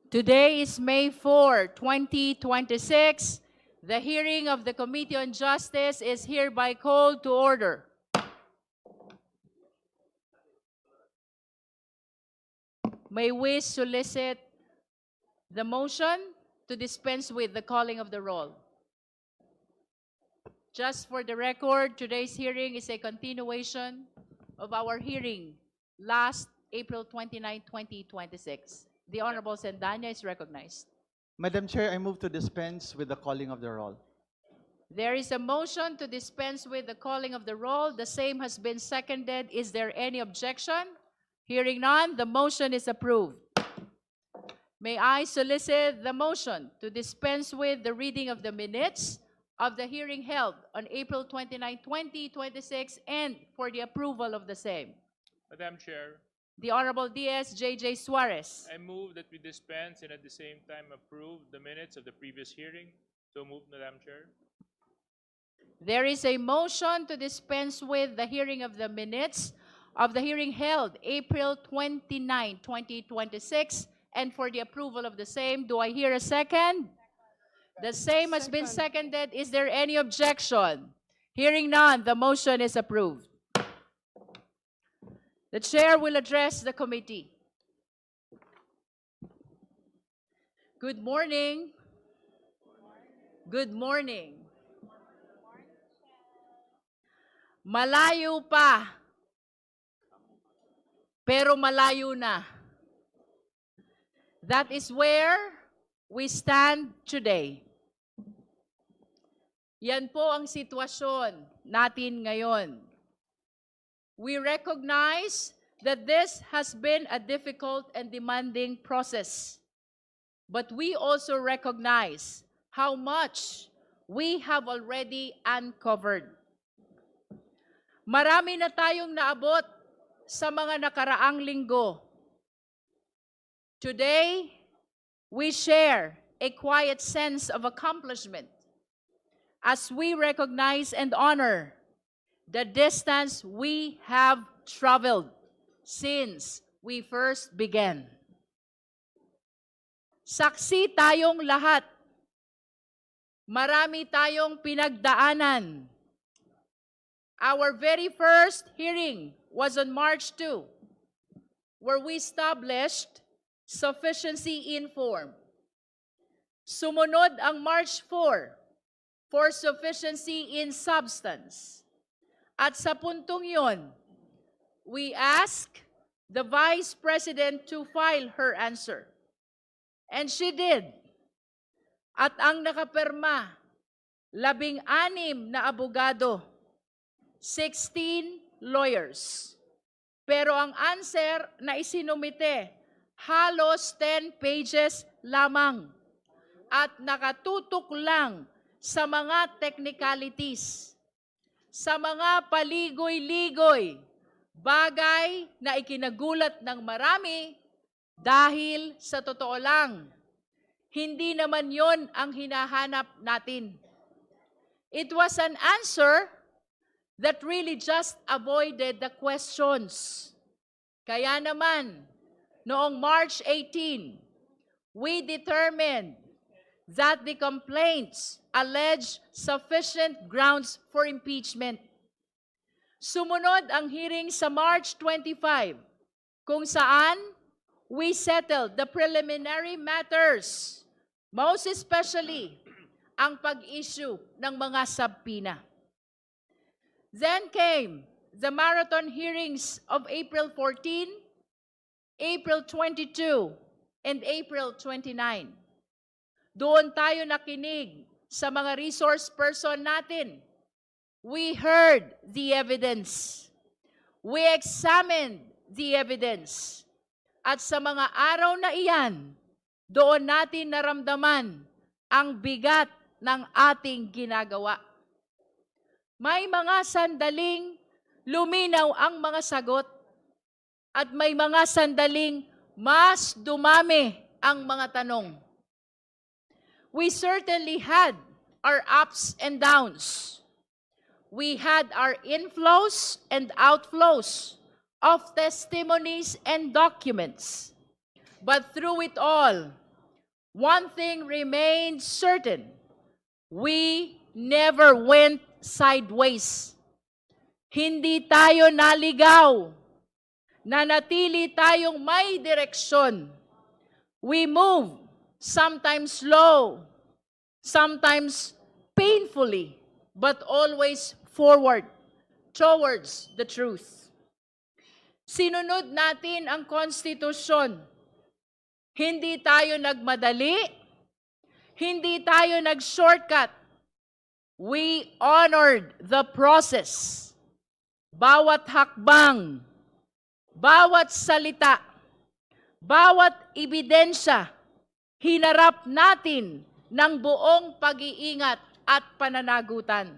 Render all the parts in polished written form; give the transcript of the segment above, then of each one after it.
Today is May 4, 2026. The hearing of the Committee on Justice is hereby called to order. May we solicit the motion to dispense with the calling of the roll. Just for the record, today's hearing is a continuation of our hearing last April 29, 2026. The Honorable Sendanya is recognized. Madam Chair, I move to dispense with the calling of the roll. There is a motion to dispense with the calling of the roll. The same has been seconded. Is there any objection? Hearing none, the motion is approved. May I solicit the motion to dispense with the reading of the minutes of the hearing held on April 29, 2026 and for the approval of the same. Madam Chair, The Honorable D.S.J.J. Suarez. I move that we dispense and at the same time approve the minutes of the previous hearing. So moved, Madam Chair. There is a motion to dispense with the hearing of the minutes of the hearing held April 29, 2026 and for the approval of the same. Do I hear a second? The same has been seconded. Is there any objection? Hearing none, the motion is approved. The Chair will address the committee. Good morning. Good morning. Malayo pa, pero malayo na. That is where we stand today. Yan po ang sitwasyon natin ngayon. We recognize that this has been a difficult and demanding process. But we also recognize how much we have already uncovered. Marami na tayong naabot sa mga nakaraang linggo. Today, we share a quiet sense of accomplishment as we recognize and honor the distance we have traveled since we first began. Saksi tayong lahat. Marami tayong pinagdaanan. Our very first hearing was on March 2, where we established sufficiency in form. Sumunod ang March 4 for sufficiency in substance. At sa puntong yon, we asked the Vice President to file her answer. And she did. At ang nakapirma, 16 na abogado, 16 lawyers. Pero ang answer na isinumite, halos 10 pages lamang at nakatutok lang sa mga technicalities, sa mga paligoy-ligoy, bagay na ikinagulat ng marami dahil sa totoo lang, hindi naman yon ang hinahanap natin. It was an answer that really just avoided the questions. Kaya naman, noong March 18, we determined that the complaints allege sufficient grounds for impeachment. Sumunod ang hearing sa March 25, kung saan we settled the preliminary matters, most especially ang pag-issue ng mga subpoena. Then came the marathon hearings of April 14, April 22, and April 29. Doon tayo nakinig sa mga resource person natin. We heard the evidence. We examined the evidence. At sa mga araw na iyan, doon natin naramdaman ang bigat ng ating ginagawa. May mga sandaling luminaw ang mga sagot at may mga sandaling mas dumami ang mga tanong. We certainly had our ups and downs. We had our inflows and outflows of testimonies and documents. But through it all, one thing remains certain. We never went sideways. Hindi tayo naligaw. Nanatili tayong may direksyon. We move, sometimes slow, sometimes painfully, but always forward towards the truth. Sinunod natin ang konstitusyon. Hindi tayo nagmadali, hindi tayo nag-shortcut. We honored the process. Bawat hakbang, bawat salita, bawat ebidensya, hinarap natin ng buong pag-iingat at pananagutan.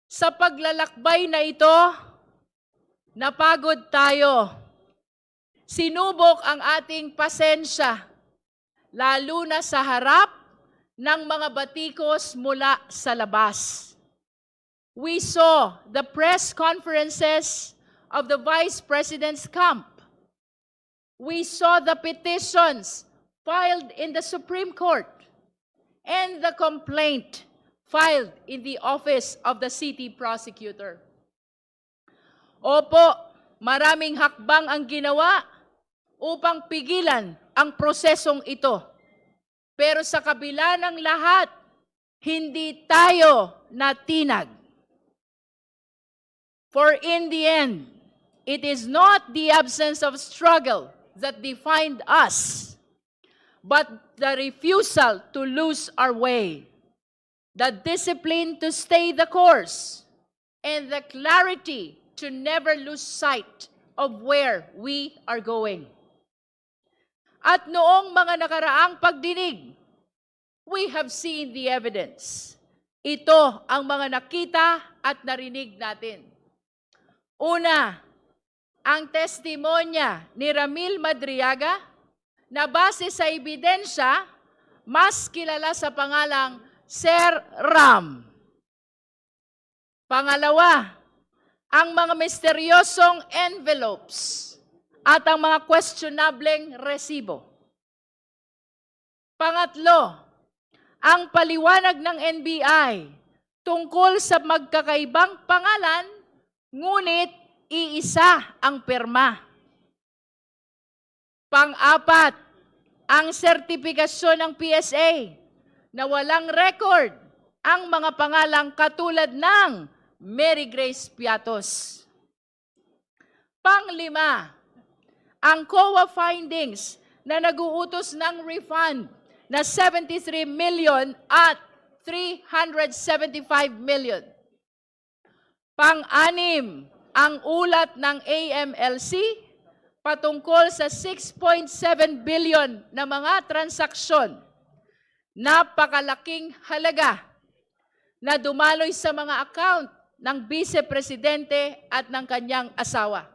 Sa paglalakbay na ito, napagod tayo. Sinubok ang ating pasensya, lalo na sa harap ng mga batikos mula sa labas. We saw the press conferences of the Vice President's camp. We saw the petitions filed in the Supreme Court and the complaint filed in the office of the city prosecutor. Opo, maraming hakbang ang ginawa upang pigilan ang prosesong ito. Pero sa kabila ng lahat, hindi tayo natinag. For in the end, it is not the absence of struggle that defined us, but the refusal to lose our way, the discipline to stay the course, and the clarity to never lose sight of where we are going. At noong mga nakaraang pagdinig, we have seen the evidence. Ito ang mga nakita at narinig natin. Una, ang testimonya ni Ramil Madriaga na base sa ebidensya, mas kilala sa pangalang Sir Ram. Pangalawa, ang mga misteryosong envelopes at ang mga questionableng resibo. Pangatlo, ang paliwanag ng NBI tungkol sa magkakaibang pangalan, ngunit iisa ang pirma. Pang-apat, ang sertipikasyon ng PSA na walang record ang mga pangalang katulad ng Mary Grace Piatos. Pang-lima, ang COA findings na nag-uutos ng refund na 73 million at 375 million. Pang-anim, ang ulat ng AMLC patungkol sa 6.7 billion na mga transaksyon. Napakalaking halaga na dumaloy sa mga account ng Vice Presidente at ng kanyang asawa.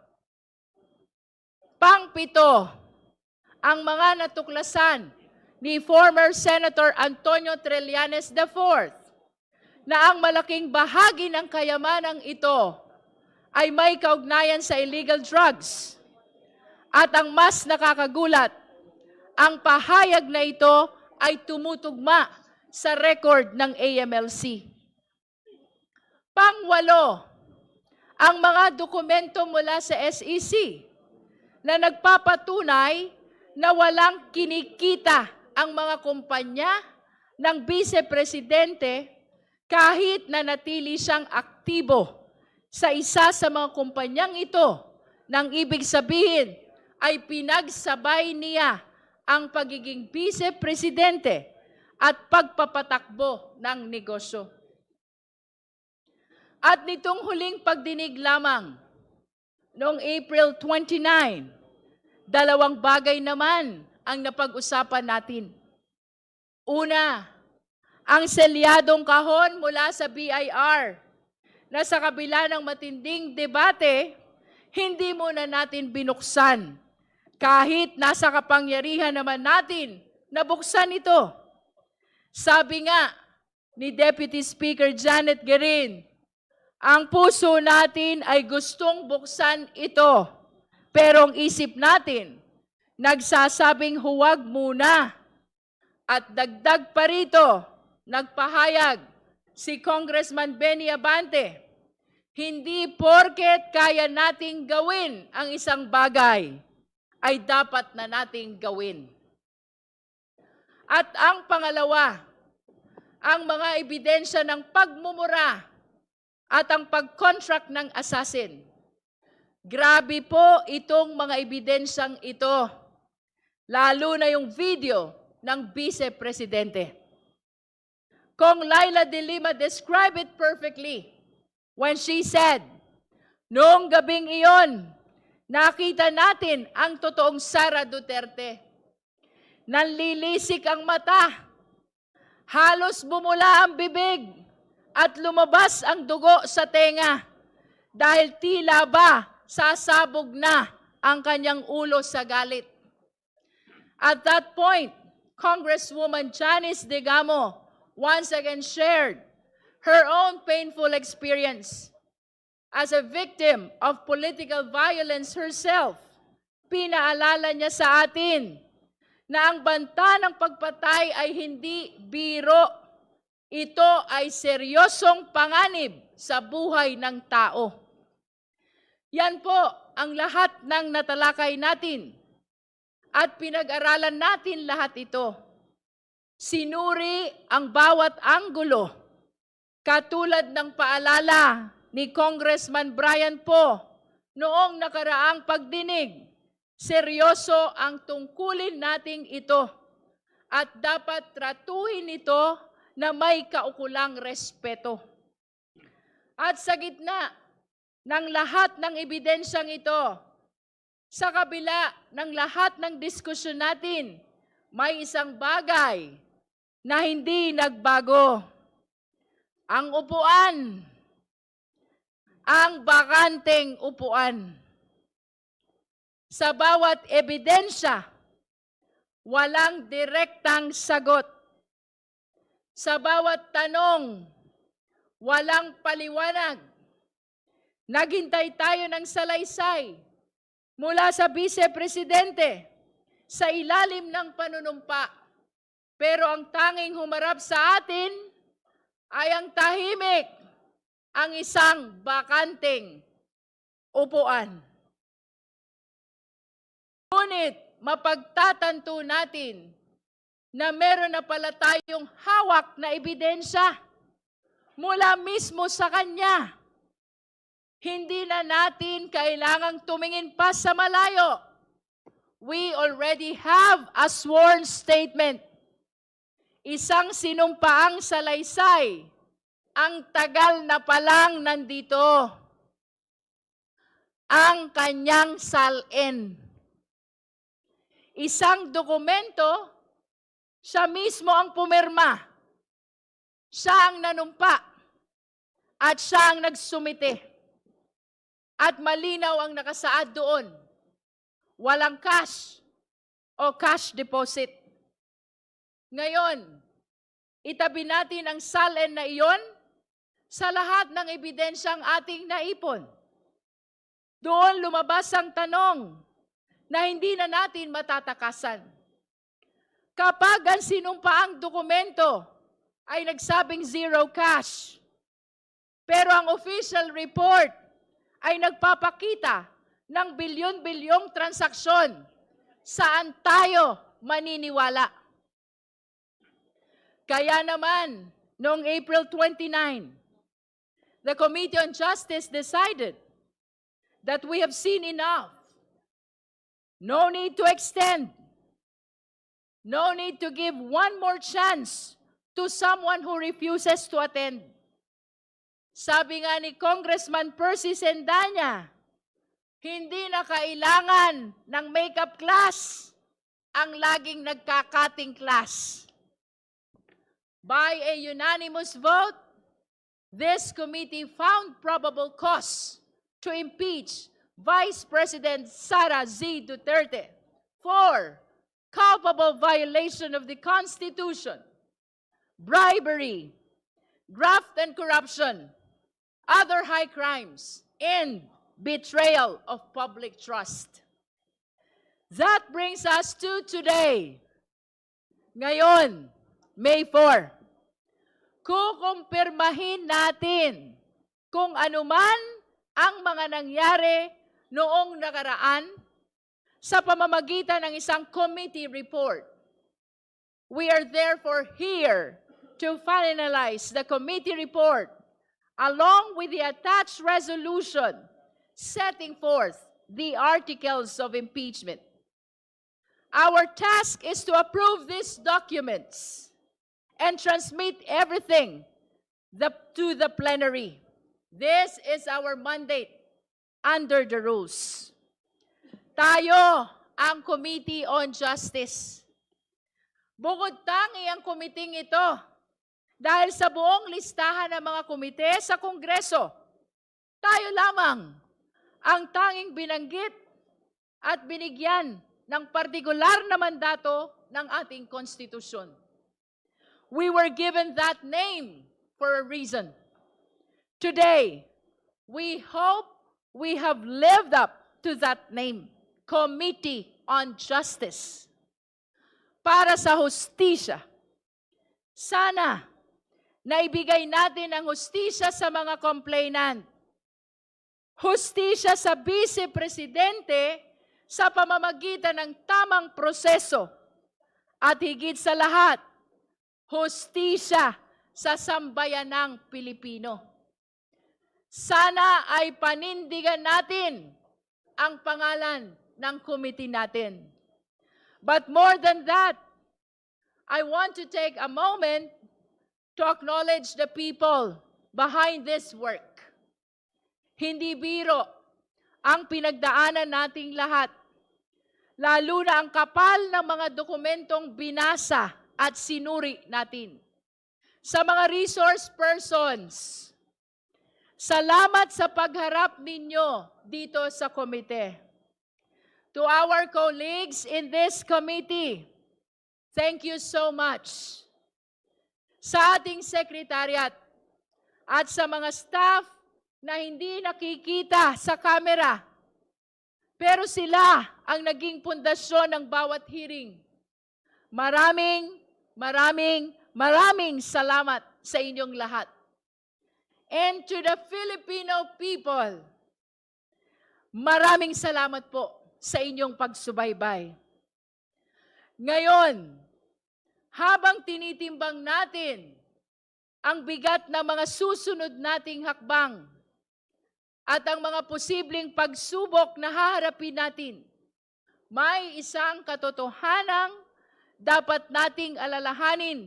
Pang-pito, ang mga natuklasan ni former Senator Antonio Trillanes IV na ang malaking bahagi ng kayamanang ito ay may kaugnayan sa illegal drugs. At ang mas nakakagulat, ang pahayag na ito ay tumutugma sa record ng AMLC. Pangwalo, ang mga dokumento mula sa SEC na nagpapatunay na walang kinikita ang mga kumpanya ng Vice Presidente kahit na natili siyang aktibo sa isa sa mga kumpanyang ito, nang ibig sabihin ay pinagsabay niya ang pagiging Vice Presidente at pagpapatakbo ng negosyo. At nitong huling pagdinig lamang, noong April 29, dalawang bagay naman ang napag-usapan natin. Una, ang selyadong kahon mula sa BIR na sa kabila ng matinding debate, hindi muna natin binuksan. Kahit nasa kapangyarihan naman natin na buksan ito. Sabi nga ni Deputy Speaker Janet Guerin, ang puso natin ay gustong buksan ito. Pero ang isip natin, nagsasabing huwag muna. At dagdag pa rito, nagpahayag si Congressman Benny Abante, hindi porket kaya nating gawin ang isang bagay, ay dapat na nating gawin. At ang pangalawa, ang mga ebidensya ng pagmumura at ang pag-contract ng assassin. Grabe po itong mga ebidensyang ito, lalo na yung video ng Vice Presidente. Kong Laila de Lima described it perfectly when she said, noong gabing iyon, nakita natin ang totoong Sara Duterte. Nanlilisik ang mata, halos bumula ang bibig, at lumabas ang dugo sa tenga dahil tila ba sasabog na ang kanyang ulo sa galit. At that point, Congresswoman Janice Digamo once again shared her own painful experience. As a victim of political violence herself, pinaalala niya sa atin na ang banta ng pagpatay ay hindi biro. Ito ay seryosong panganib sa buhay ng tao. Yan po ang lahat ng natalakay natin at pinag-aralan natin lahat ito. Sinuri ang bawat anggulo, katulad ng paalala ni Congressman Brian Poe noong nakaraang pagdinig. Seryoso ang tungkulin nating ito at dapat tratuhin ito na may kaukulang respeto. At sa gitna ng lahat ng ebidensyang ito, sa kabila ng lahat ng diskusyon natin, may isang bagay na hindi nagbago. Ang upuan, ang bakanteng upuan. Sa bawat ebidensya, walang direktang sagot. Sa bawat tanong, walang paliwanag. Naghintay tayo ng salaysay mula sa Vice Presidente sa ilalim ng panunumpa. Pero ang tanging humarap sa atin ay ang tahimik, ang isang bakanteng upuan. Ngunit mapagtatanto natin na meron na pala tayong hawak na ebidensya mula mismo sa Kanya. Hindi na natin kailangang tumingin pa sa malayo. We already have a sworn statement. Isang sinumpaang salaysay, ang tagal na palang nandito. Ang kanyang salin. Isang dokumento, siya mismo ang pumirma. Siya ang nanumpa. At siya ang nagsumite. At malinaw ang nakasaad doon. Walang cash o cash deposit. Ngayon, itabi natin ang salin na iyon sa lahat ng ebidensyang ating naipon. Doon lumabas ang tanong na hindi na natin matatakasan. Kapag ang sinumpaang dokumento ay nagsabing zero cash, pero ang official report ay nagpapakita ng bilyon-bilyong transaksyon, saan tayo maniniwala? Kaya naman, noong April 29, the Committee on Justice decided that we have seen enough. No need to extend. No need to give one more chance to someone who refuses to attend. Sabi nga ni Congressman Percy Sendanya, hindi na kailangan ng makeup class ang laging nagkakating class. By a unanimous vote, this committee found probable cause to impeach Vice President Sara Duterte for culpable violation of the Constitution, bribery, graft and corruption, other high crimes, and betrayal of public trust. That brings us to today. Ngayon, May 4, kukumpirmahin natin kung anuman ang mga nangyari noong nakaraan sa pamamagitan ng isang committee report. We are therefore here to finalize the committee report along with the attached resolution setting forth the articles of impeachment. Our task is to approve these documents and transmit everything to the plenary. This is our mandate under the rules. Tayo ang Committee on Justice. Bukod tangi ang committee ito dahil sa buong listahan ng mga komite sa Kongreso, tayo lamang ang tanging binanggit at binigyan ng partikular na mandato ng ating konstitusyon. We were given that name for a reason. Today, we hope we have lived up to that name, Committee on Justice. Para sa hustisya. Sana naibigay natin ang hustisya sa mga complainant. Hustisya sa Vice Presidente sa pamamagitan ng tamang proseso. At higit sa lahat, hustisya sa sambayanang Pilipino. Sana ay panindigan natin ang pangalan ng committee natin. But more than that, I want to take a moment to acknowledge the people behind this work. Hindi biro ang pinagdaanan nating lahat, lalo na ang kapal ng mga dokumentong binasa at sinuri natin. Sa mga resource persons, salamat sa pagharap ninyo dito sa komite. To our colleagues in this committee, thank you so much. Sa ating sekretariat at sa mga staff na hindi nakikita sa camera, pero sila ang naging pundasyon ng bawat hearing. Maraming salamat sa inyong lahat. And to the Filipino people, maraming salamat po sa inyong pagsubaybay. Ngayon, habang tinitimbang natin ang bigat ng mga susunod nating hakbang at ang mga posibleng pagsubok na haharapin natin, may isang katotohanang dapat nating alalahanin.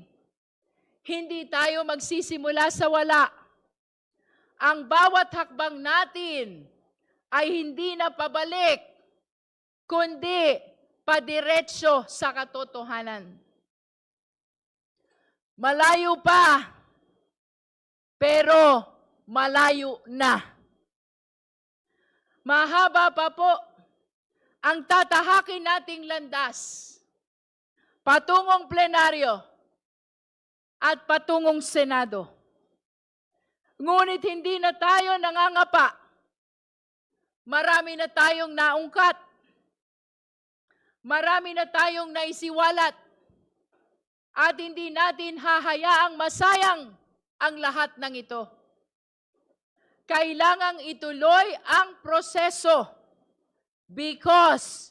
Hindi tayo magsisimula sa wala. Ang bawat hakbang natin ay hindi na pabalik, kundi padiretso sa katotohanan. Malayo pa, pero malayo na. Mahaba pa po ang tatahakin nating landas patungong plenaryo at patungong Senado. Ngunit hindi na tayo nangangapa. Marami na tayong naungkat. Marami na tayong naisiwalat at hindi natin hahayaang masayang ang lahat ng ito. Kailangang ituloy ang proseso because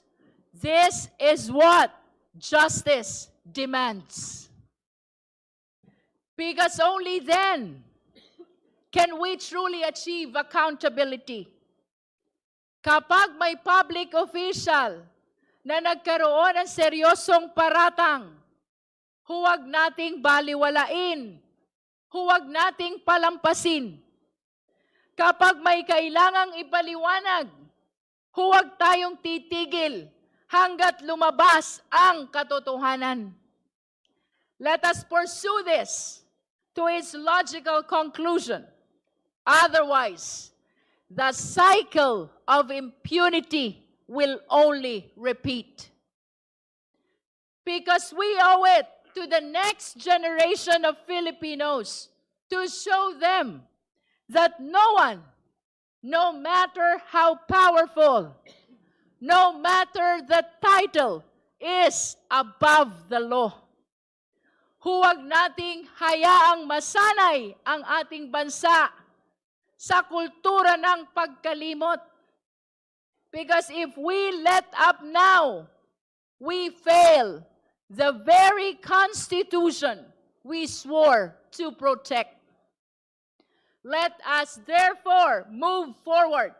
this is what justice demands. Because only then can we truly achieve accountability. Kapag may public official na nagkaroon ng seryosong paratang, huwag nating baliwalain, huwag nating palampasin. Kapag may kailangang ipaliwanag, huwag tayong titigil hanggat lumabas ang katotohanan. Let us pursue this to its logical conclusion. Otherwise, the cycle of impunity will only repeat. Because we owe it to the next generation of Filipinos to show them that no one, no matter how powerful, no matter the title, is above the law. Huwag nating hayaang masanay ang ating bansa sa kultura ng pagkalimot. Because if we let up now, we fail the very Constitution we swore to protect. Let us therefore move forward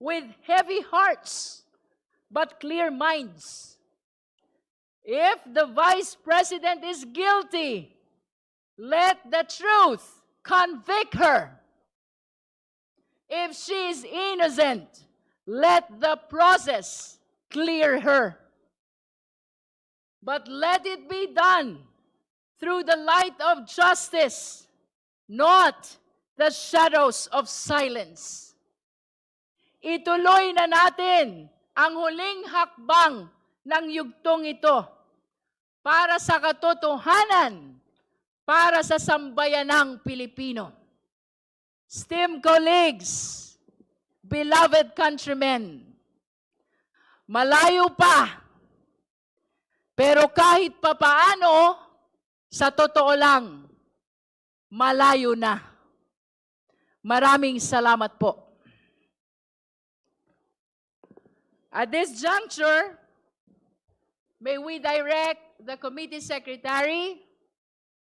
with heavy hearts but clear minds. If the Vice President is guilty, let the truth convict her. If she is innocent, let the process clear her. But let it be done through the light of justice, not the shadows of silence. Ituloy na natin ang huling hakbang ng yugtong ito para sa katotohanan, para sa sambayanang Pilipino. Esteemed colleagues, beloved countrymen, malayo pa, pero kahit papaano, sa totoo lang, malayo na. Maraming salamat po. At this juncture, may we direct the committee secretary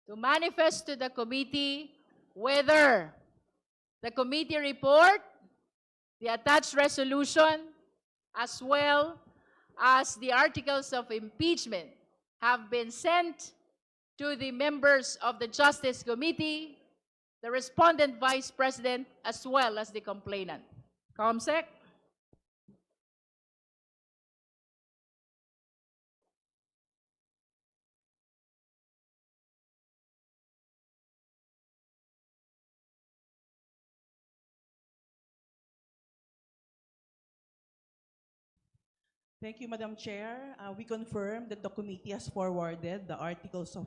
to manifest to the committee whether the committee report, the attached resolution, as well as the articles of impeachment have been sent to the members of the Justice Committee, the respondent Vice President, as well as the complainant. Comsec? Thank you, Madam Chair. We confirm that the committee has forwarded the articles of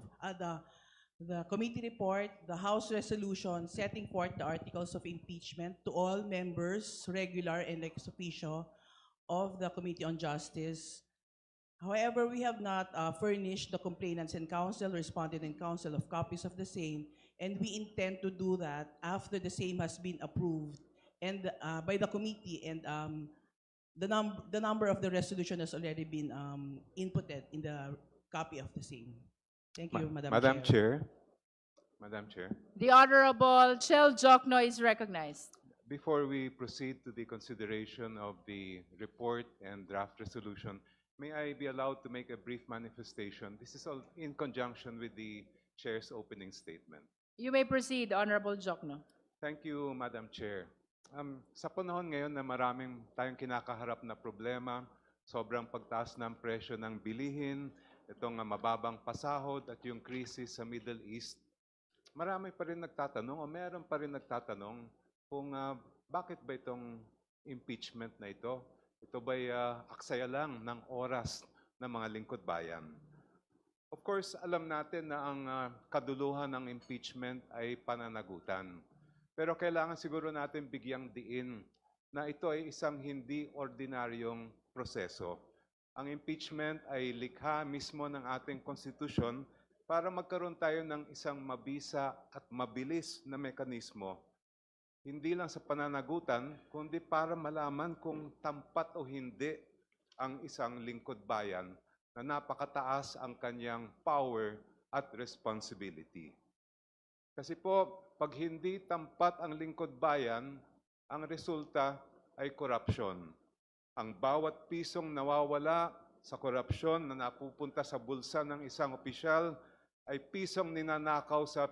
the committee report, the House resolution setting forth the articles of impeachment to all members, regular and ex officio, of the Committee on Justice. However, we have not furnished the complainants and counsel, respondent and counsel of copies of the same, and we intend to do that after the same has been approved and by the committee, and the number of the resolution has already been inputted in the copy of the same. Thank you, Madam Chair. Madam Chair, The Honorable Chel Jokno is recognized. before we proceed to the consideration of the report and draft resolution, may I be allowed to make a brief manifestation? This is all in conjunction with the Chair's opening statement. You may proceed, Honorable Jokno. Thank you, Madam Chair. Sa panahon ngayon na maraming tayong kinakaharap na problema, sobrang pagtaas ng presyo ng bilihin, itong mababang pasahod at yung krisis sa Middle East, marami pa rin nagtatanong o meron pa rin nagtatanong kung bakit ba itong impeachment na ito? Ito ba'y aksaya lang ng oras ng mga lingkod bayan? Of course, alam natin na ang kaduluhan ng impeachment ay pananagutan. Pero kailangan siguro natin bigyang diin na ito ay isang hindi ordinaryong proseso. Ang impeachment ay likha mismo ng ating konstitusyon para magkaroon tayo ng isang mabisa at mabilis na mekanismo. Hindi lang sa pananagutan, kundi para malaman kung tampat o hindi ang isang lingkod bayan na napakataas ang kanyang power at responsibility. Kasi po, pag hindi tampat ang lingkod bayan, ang resulta ay korupsyon. Ang bawat pisong nawawala sa korupsyon na napupunta sa bulsa ng isang opisyal ay pisong ninanakaw sa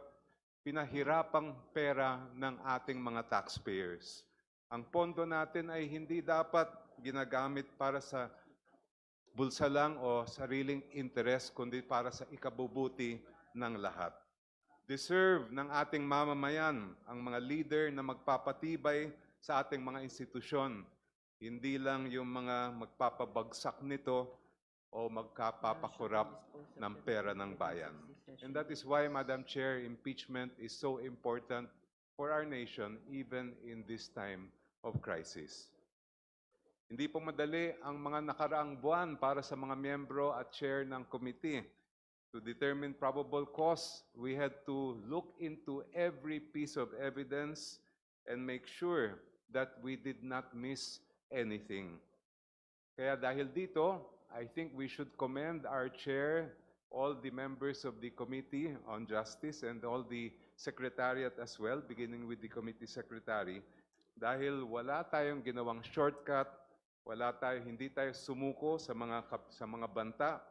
pinahirapang pera ng ating mga taxpayers. Ang pondo natin ay hindi dapat ginagamit para sa bulsa lang o sariling interes, kundi para sa ikabubuti ng lahat. Deserve ng ating mamamayan ang mga leader na magpapatibay sa ating mga institusyon. Hindi lang yung mga magpapabagsak nito o magkapapakorap ng pera ng bayan. And that is why, Madam Chair, impeachment is so important for our nation even in this time of crisis. Hindi po madali ang mga nakaraang buwan para sa mga miyembro at chair ng committee. To determine probable cause, we had to look into every piece of evidence and make sure that we did not miss anything. Kaya dahil dito, I think we should commend our chair, all the members of the Committee on Justice, and all the secretariat as well, beginning with the committee secretary, dahil wala tayong ginawang shortcut, hindi tayo sumuko sa mga banta.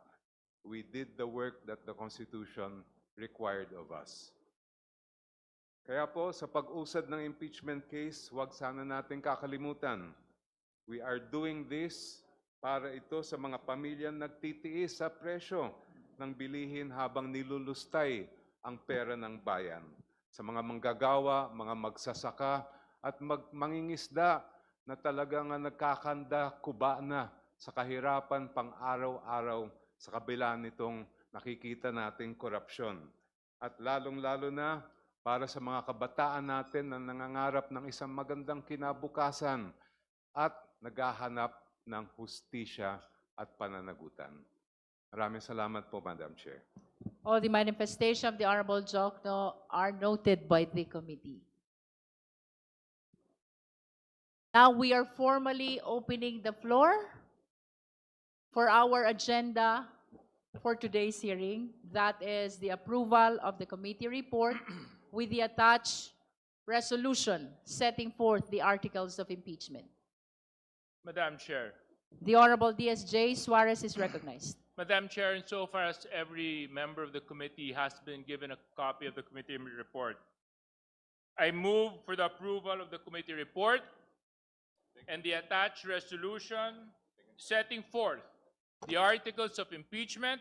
We did the work that the Constitution required of us. Kaya po, sa pag-usad ng impeachment case, huwag sana natin kakalimutan. We are doing this para ito sa mga pamilyang nagtitiis sa presyo ng bilihin habang nilulustay ang pera ng bayan. Sa mga manggagawa, mga magsasaka, at mangingisda na talagang nagkakanda, kuba na sa kahirapan pang araw-araw sa kabila nitong nakikita nating korupsyon. At lalong-lalo na para sa mga kabataan natin na nangangarap ng isang magandang kinabukasan at naghahanap ng hustisya at pananagutan. Maraming salamat po, Madam Chair. All the manifestations of the Honorable Jokno are noted by the committee. Now we are formally opening the floor for our agenda for today's hearing. That is the approval of the committee report with the attached resolution setting forth the articles of impeachment. Madam Chair. The Honorable DSJ Suarez is recognized. Madam Chair, insofar as every member of the committee has been given a copy of the committee report, I move for the approval of the committee report and the attached resolution setting forth the articles of impeachment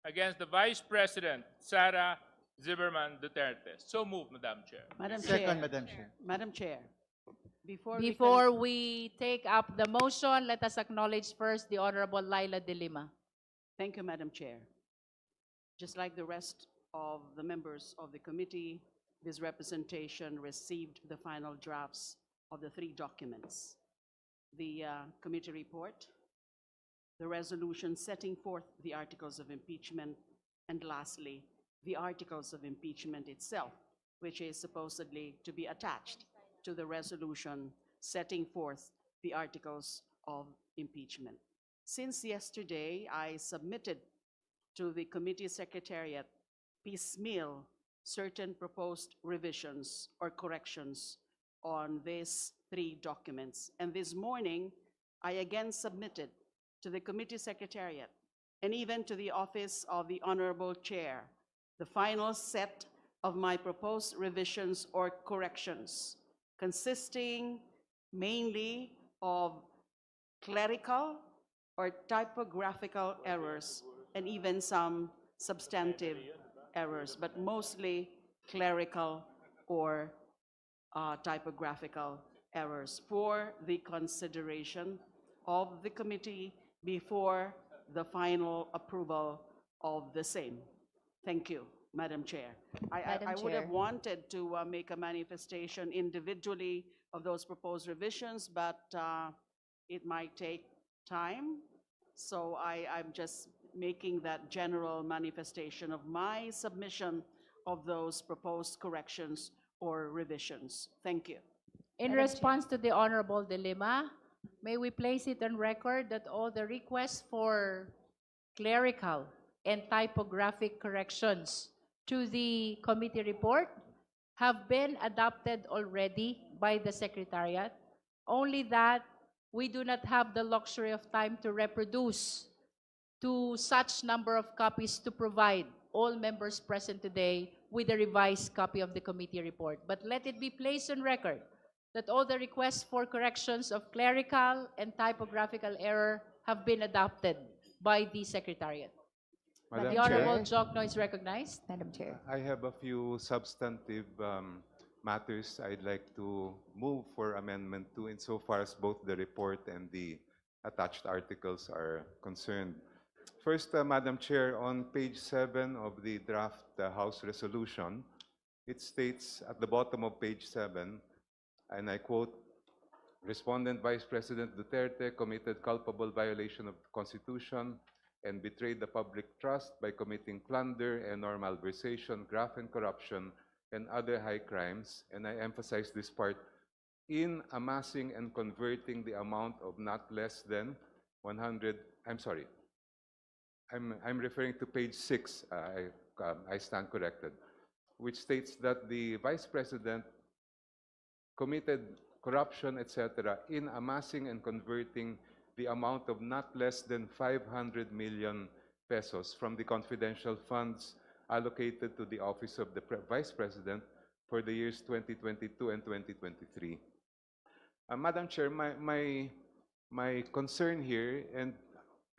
against the Vice President Sara Duterte. So moved, Madam Chair. Madam Second, Chair. Madam Chair. Madam Chair, Before we take up the motion, let us acknowledge first the Honorable Laila de Lima. Thank you, Madam Chair. Just like the rest of the members of the committee, this representation received the final drafts of the 3 documents. The committee report, the resolution setting forth the articles of impeachment, and lastly, the articles of impeachment itself, which is supposedly to be attached to the resolution setting forth the articles of impeachment. Since yesterday, I submitted to the committee secretariat piecemeal certain proposed revisions or corrections on these 3 documents. And this morning, I again submitted to the committee secretariat and even to the office of the Honorable Chair the final set of my proposed revisions or corrections, consisting mainly of clerical or typographical errors and even some substantive errors, but mostly clerical or typographical errors for the consideration of the committee before the final approval of the same. Thank you, Madam Chair. Madam I would have Chair. wanted to make a manifestation individually of those proposed revisions, but it might take time. So I'm just making that general manifestation of my submission of those proposed corrections or revisions. Thank you. In Madam response to the Honorable de Lima, may we place it on record that all the requests for clerical and typographic corrections to the committee report have been adopted already by the Secretariat, only that we do not have the luxury of time to reproduce to such number of copies to provide all members present today with a revised copy of the committee report. But let it be placed on record that all the requests for corrections of clerical and typographical error have been adopted by the Secretariat. Madam The Honorable Chair, Jokno is recognized. Madam Chair. I have a few substantive matters I'd like to move for amendment to insofar as both the report and the attached articles are concerned. First, Madam Chair, on page 7 of the draft House resolution, it states at the bottom of page 7, and I quote, "Respondent Vice President Duterte committed culpable violation of the Constitution and betrayed the public trust by committing plunder and or malversation, graft and corruption, and other high crimes, and I emphasize this part, in amassing and converting the amount of not less than 100, I'm sorry, I'm referring to page 6, I stand corrected, which states that the Vice President committed corruption, etc., in amassing and converting the amount of not less than 500 million pesos from the confidential funds allocated to the Office of the Vice President for the years 2022 and 2023. Madam Chair, my concern here, and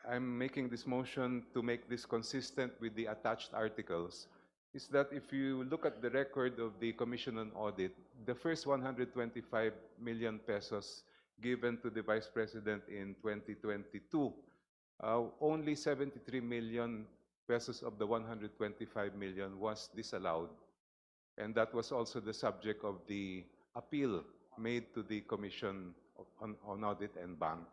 I'm making this motion to make this consistent with the attached articles, is that if you look at the record of the Commission on Audit, the first 125 million pesos given to the Vice President in 2022, only 73 million pesos of the 125 million was disallowed. And that was also the subject of the appeal made to the Commission on Audit and Bank.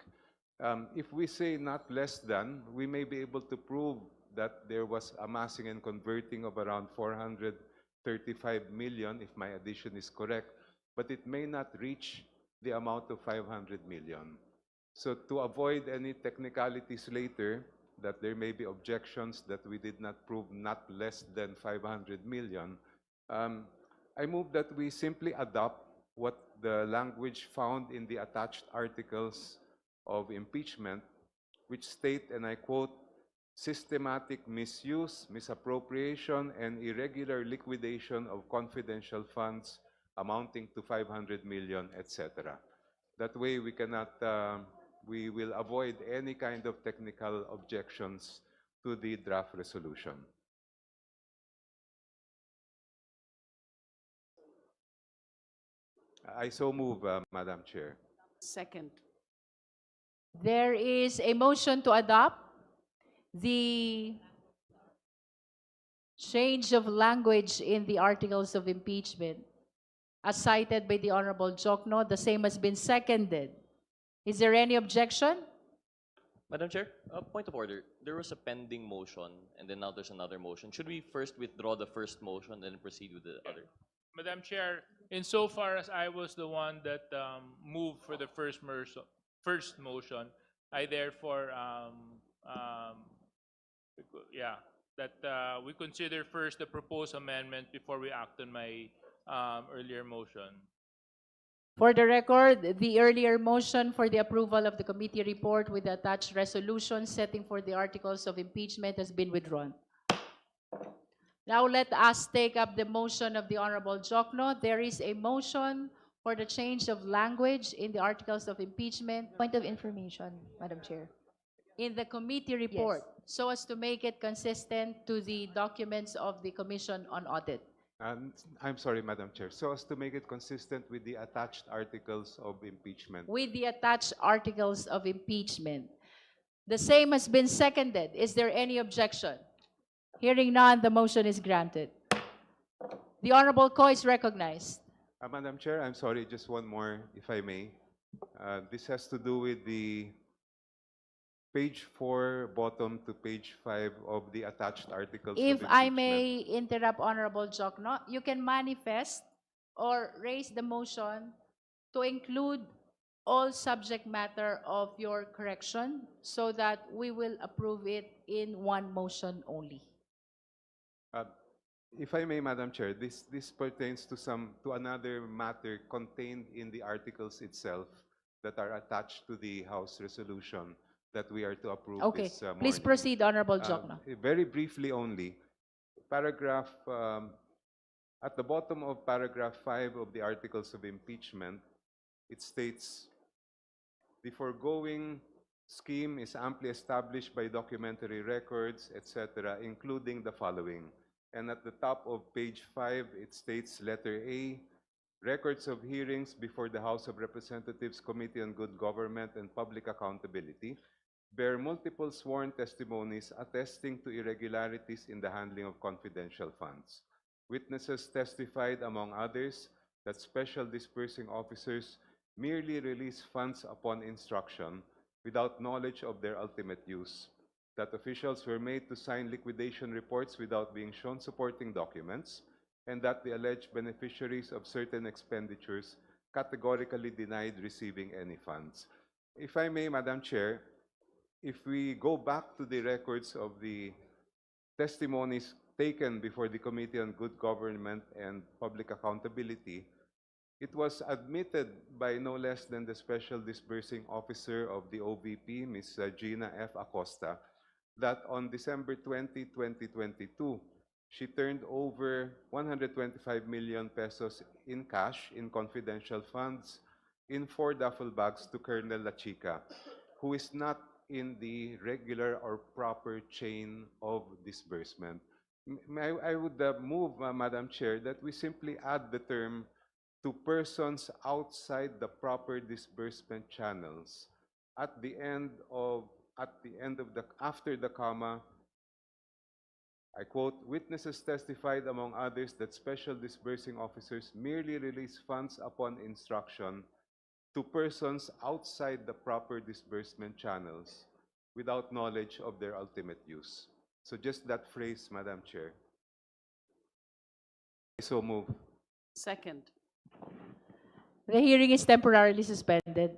If we say not less than, we may be able to prove that there was amassing and converting of around 435 million, if my addition is correct, but it may not reach the amount of 500 million. So to avoid any technicalities later, that there may be objections that we did not prove not less than 500 million, I move that we simply adopt what the language found in the attached articles of impeachment, which state, and I quote, systematic misuse, misappropriation, and irregular liquidation of confidential funds amounting to 500 million, etc. That way we cannot, we will avoid any kind of technical objections to the draft resolution. I so move, Madam Chair. Second. There is a motion to adopt the change of language in the articles of impeachment as cited by the Honorable Jokno. The same has been seconded. Is there any objection? Madam Chair, a point of order. There was a pending motion, and then now there's another motion. Should we first withdraw the first motion and then proceed with the other? Madam Chair, insofar as I was the one that moved for the first motion, I therefore, we consider first the proposed amendment before we act on my earlier motion. For the record, the earlier motion for the approval of the committee report with the attached resolution setting for the articles of impeachment has been withdrawn. Now let us take up the motion of the Honorable Jokno. There is a motion for the change of language in the articles of impeachment Point of information, Madam Chair. in the committee report so as to make it consistent to the documents of the Commission on Audit. I'm sorry, Madam Chair. So as to make it consistent with the attached articles of impeachment. With the attached articles of impeachment. The same has been seconded. Is there any objection? Hearing none, the motion is granted. The Honorable Ko is recognized. Madam Chair, I'm sorry, just one more, if I may. This has to do with the page 4, bottom to page 5 of the attached articles If of I impeachment. may interrupt Honorable Jokno, you can manifest or raise the motion to include all subject matter of your correction so that we will approve it in one motion only. If I may, Madam Chair, this pertains to another matter contained in the articles itself that are attached to the House resolution that we are to approve Okay, this morning. please proceed, Honorable Jokno. Very briefly only, paragraph, at the bottom of paragraph 5 of the articles of impeachment, it states, the foregoing scheme is amply established by documentary records, etc., including the following. And at the top of page 5, it states, letter A, records of hearings before the House of Representatives Committee on Good Government and Public Accountability bear multiple sworn testimonies attesting to irregularities in the handling of confidential funds. Witnesses testified, among others, that special dispersing officers merely release funds upon instruction without knowledge of their ultimate use. that officials were made to sign liquidation reports without being shown supporting documents, and that the alleged beneficiaries of certain expenditures categorically denied receiving any funds. If I may, Madam Chair, if we go back to the records of the testimonies taken before the Committee on Good Government and Public Accountability, it was admitted by no less than the Special Disbursing Officer of the OVP, Ms. Gina F. Acosta, that on December 20, 2022, she turned over 125 million pesos in cash in confidential funds in 4 duffel bags to Colonel La Chica, who is not in the regular or proper chain of disbursement. I would move, Madam Chair, that we simply add the term to persons outside the proper disbursement channels. At the end of after the comma, I quote, witnesses testified, among others, that special disbursing officers merely release funds upon instruction to persons outside the proper disbursement channels without knowledge of their ultimate use. So just that phrase, Madam Chair. I so move. Second. The hearing is temporarily suspended.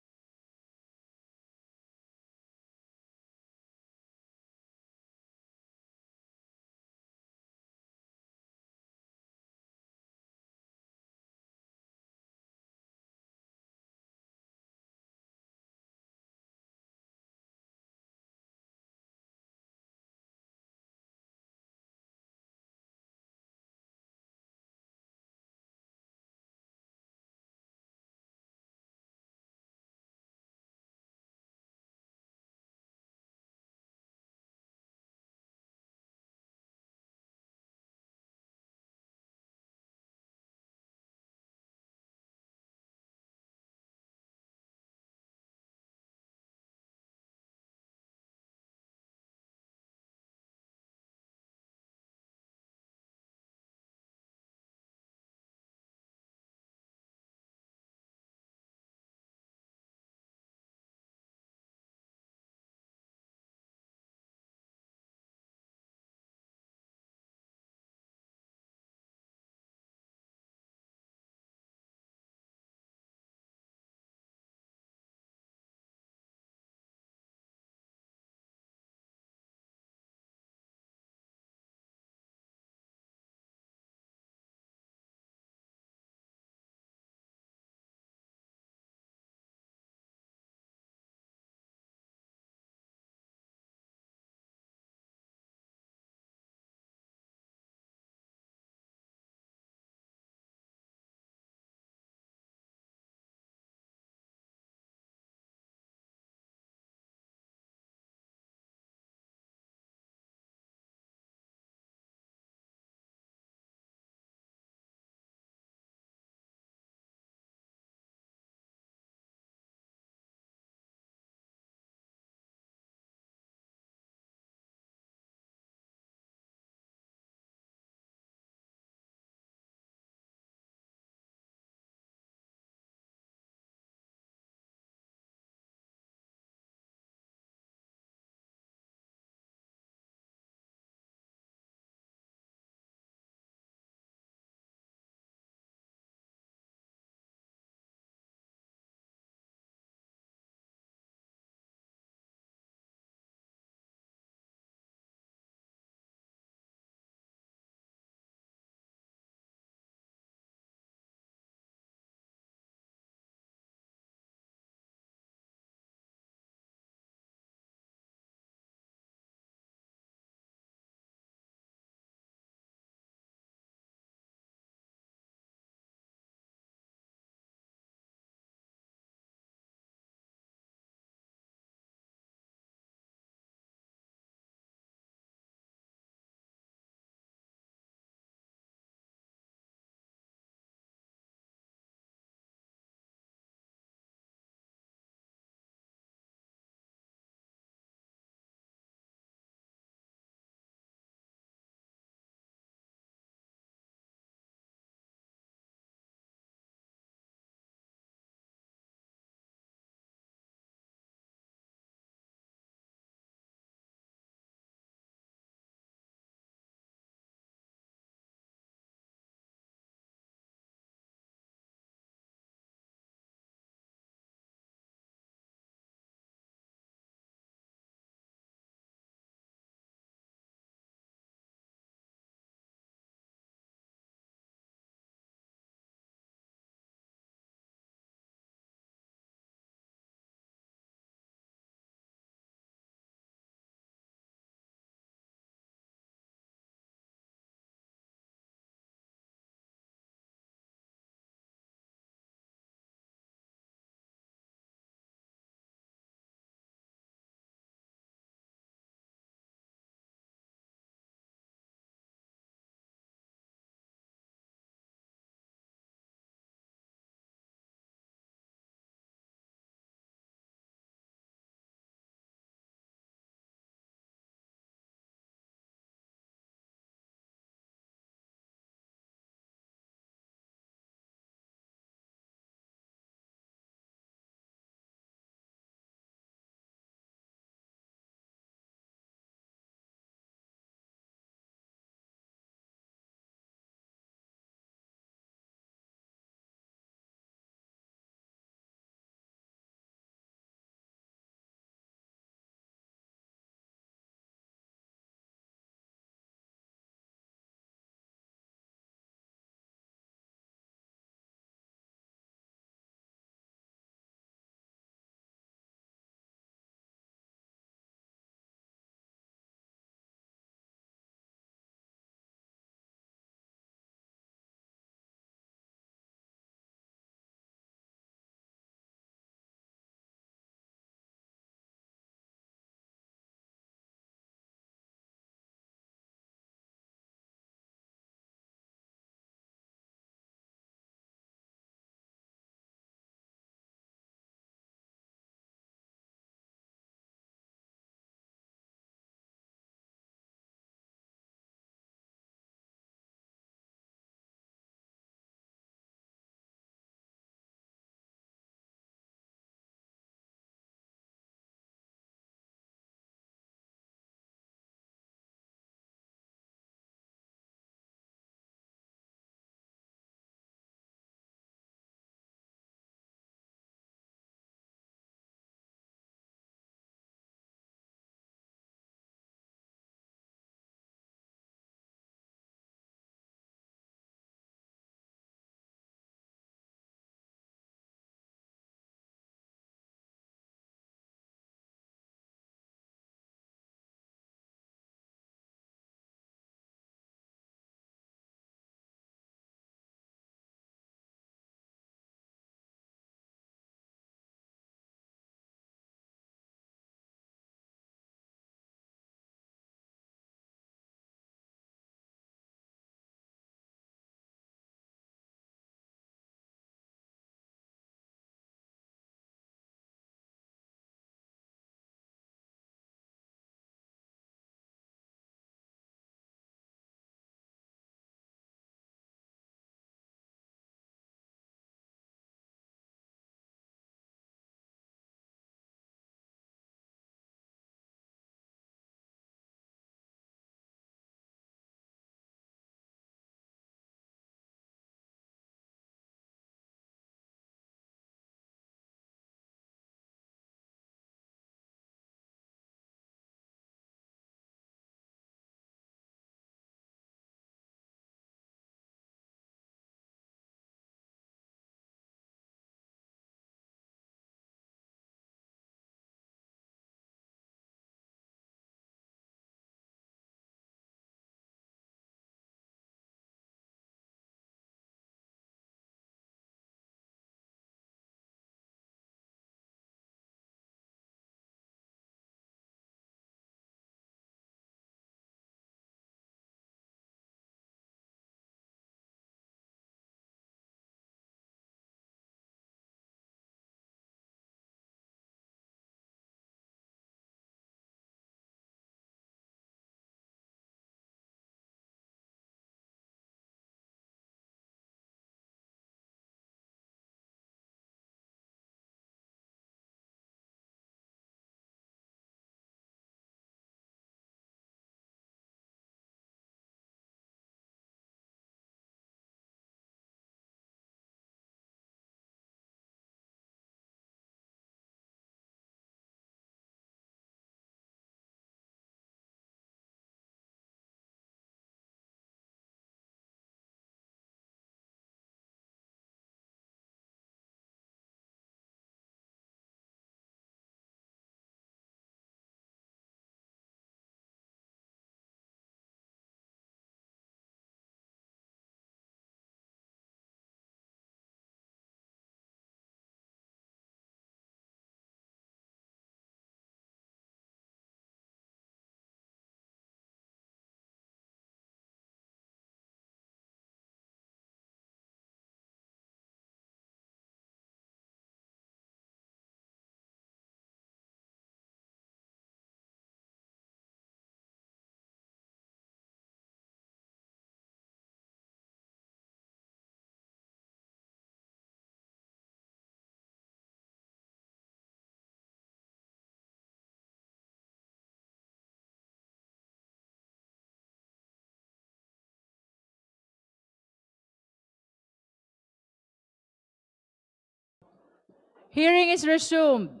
Hearing is resumed.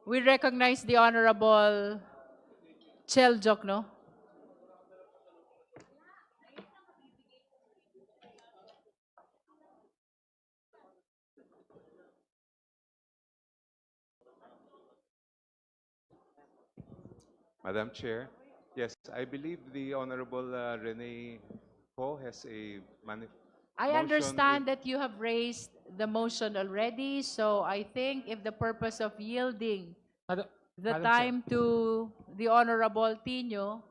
We recognize the Honorable Cheljok, no? Madam Chair, yes, I believe the Honorable Rene Ho has a I motion understand that you have raised the motion already, so I think if the purpose of yielding Madam, the Madam Chair. time to the Honorable Tino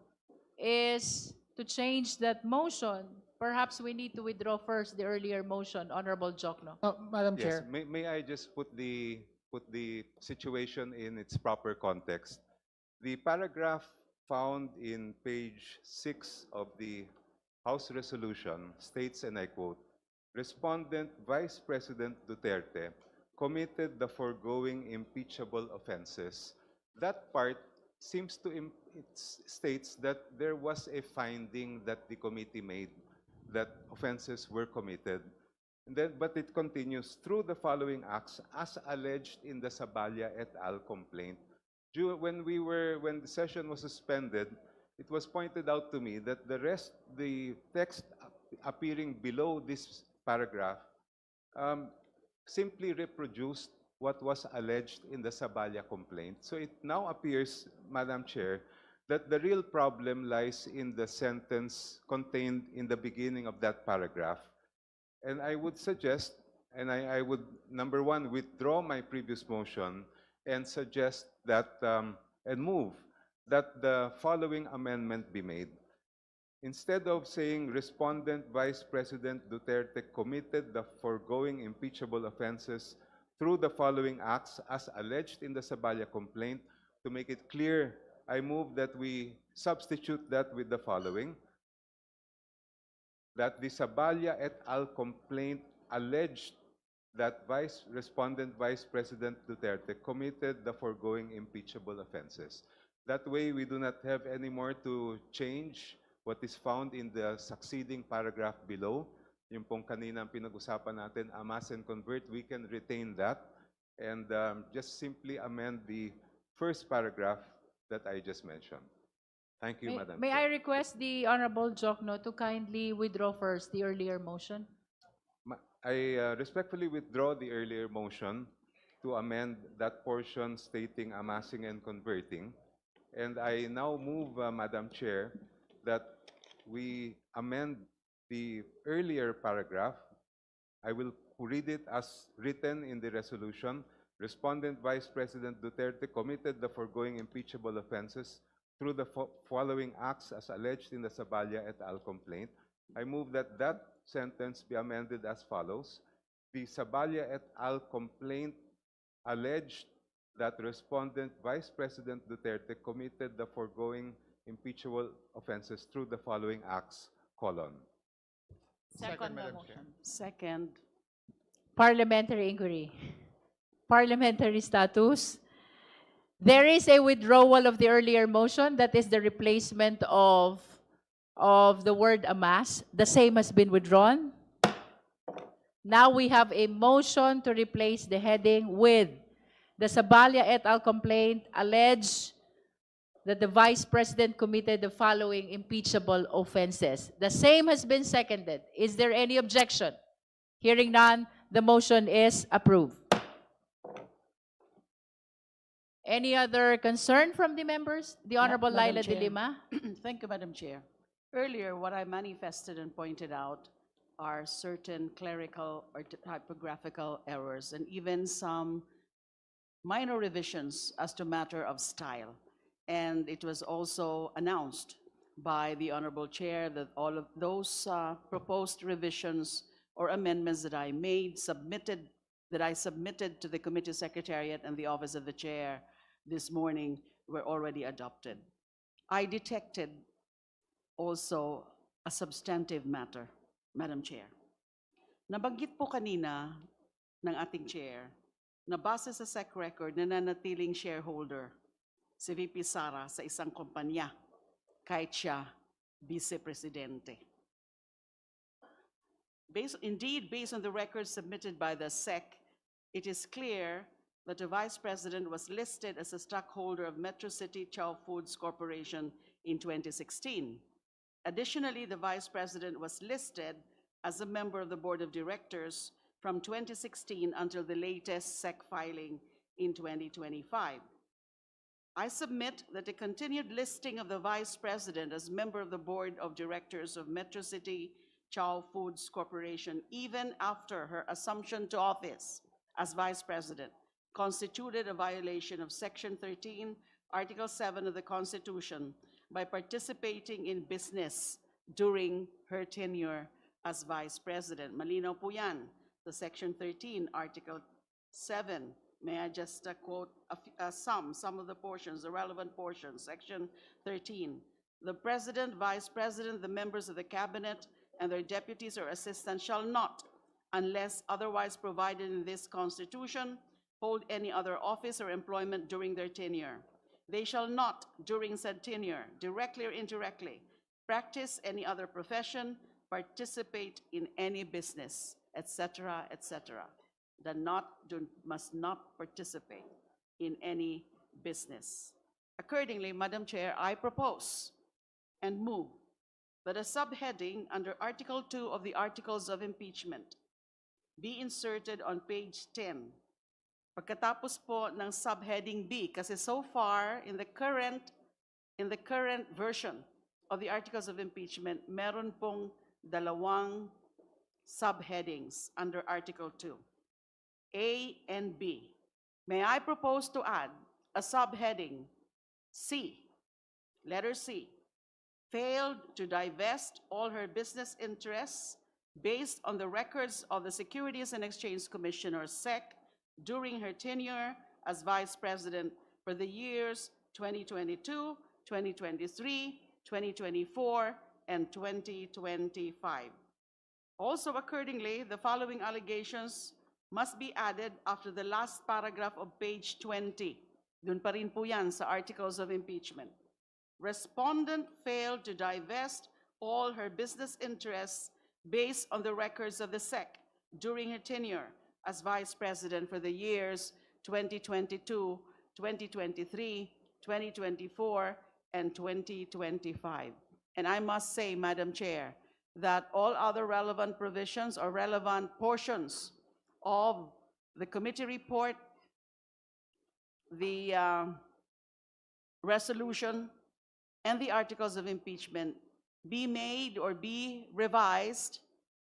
is to change that motion, perhaps we need to withdraw first the earlier motion, Honorable Jokno. Madam Yes, Chair. may I just put the situation in its proper context? The paragraph found in page 6 of the House resolution states, and I quote, Respondent Vice President Duterte committed the foregoing impeachable offenses. That part seems to it states that there was a finding that the committee made that offenses were committed. And then, but it continues through the following acts as alleged in the Saballa et al. Complaint. When the session was suspended, it was pointed out to me that the text appearing below this paragraph simply reproduced what was alleged in the Saballa complaint. So it now appears, Madam Chair, that the real problem lies in the sentence contained in the beginning of that paragraph. And I would suggest, and I would, number one, withdraw my previous motion and suggest that, and move that the following amendment be made. Instead of saying Respondent Vice President Duterte committed the foregoing impeachable offenses through the following acts as alleged in the Saballa complaint, to make it clear, I move that we substitute that with the following: that the Saballa et al. Complaint alleged that Respondent Vice President Duterte committed the foregoing impeachable offenses. That way, we do not have any more to change what is found in the succeeding paragraph below. Yung pong kanina pinag-usapan natin, amass and convert, we can retain that and just simply amend the first paragraph that I just mentioned. Thank you, Madam May Chair. I request the Honorable Jokno to kindly withdraw first the earlier motion? I respectfully withdraw the earlier motion to amend that portion stating amassing and converting. And I now move, Madam Chair, that we amend the earlier paragraph. I will read it as written in the resolution. Respondent Vice President Duterte committed the foregoing impeachable offenses through the following acts as alleged in the Saballa et al. Complaint. I move that that sentence be amended as follows. The Saballa et al. Complaint alleged that Respondent Vice President Duterte committed the foregoing impeachable offenses through the following acts, colon. Second, Madam Chair. Second. Parliamentary inquiry. Parliamentary status. There is a withdrawal of the earlier motion, that is the replacement of the word amass. The same has been withdrawn. Now we have a motion to replace the heading with the Saballa et al. Complaint alleged that the Vice President committed the following impeachable offenses. The same has been seconded. Is there any objection? Hearing none, the motion is approved. Any other concern from the members? The Honorable Madam Laila de Chair. Lima. Thank you, Madam Chair. Earlier, what I manifested and pointed out are certain clerical or typographical errors and even some minor revisions as to matter of style. And it was also announced by the Honorable Chair that all of those proposed revisions or amendments that I submitted to the Committee Secretariat and the Office of the Chair this morning were already adopted. I detected also a substantive matter, Madam Chair. Nabanggit po kanina ng ating Chair na base sa SEC record nananatiling shareholder si VP Sara sa isang kumpanya kahit siya Vice Presidente. Indeed, based on the records submitted by the SEC, it is clear that the Vice President was listed as a stockholder of Metro City Chow Foods Corporation in 2016. Additionally, the Vice President was listed as a member of the Board of Directors from 2016 until the latest SEC filing in 2025. I submit that the continued listing of the Vice President as member of the Board of Directors of Metro City Chow Foods Corporation, even after her assumption to office as Vice President, constituted a violation of Section 13, Article 7 of the Constitution by participating in business during her tenure as Vice President. Malinaw po yan, the Section 13, Article 7. May I just quote some of the portions, the relevant portions, Section 13. The President, Vice President, the members of the Cabinet, and their deputies or assistants shall not, unless otherwise provided in this Constitution, hold any other office or employment during their tenure. They shall not, during said tenure, directly or indirectly, practice any other profession, participate in any business, etc., etc. Must not participate in any business. Accordingly, Madam Chair, I propose and move that a subheading under Article 2 of the Articles of Impeachment be inserted on page 10. Pagkatapos po ng subheading B, kasi so far in the current version of the Articles of Impeachment, meron pong dalawang subheadings under Article 2, A and B. May I propose to add a subheading C, letter C, failed to divest all her business interests based on the records of the Securities and Exchange Commission, or SEC, during her tenure as Vice President for the years 2022, 2023, 2024, and 2025. Also, accordingly, the following allegations must be added after the last paragraph of page 20. Dun pa rin po yan sa Articles of Impeachment. Respondent failed to divest all her business interests based on the records of the SEC during her tenure as Vice President for the years 2022, 2023, 2024, and 2025. And I must say, Madam Chair, that all other relevant provisions or relevant portions of the committee report, the resolution, and the articles of impeachment be made or be revised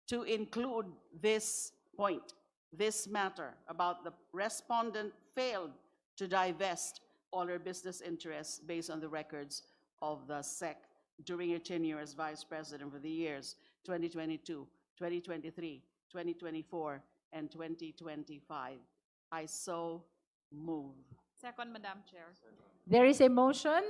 to include this point, this matter about the respondent failed to divest all her business interests based on the records of the SEC during her tenure as Vice President for the years 2022, 2023, 2024, and 2025. I so move. Second, Madam Chair. There is a motion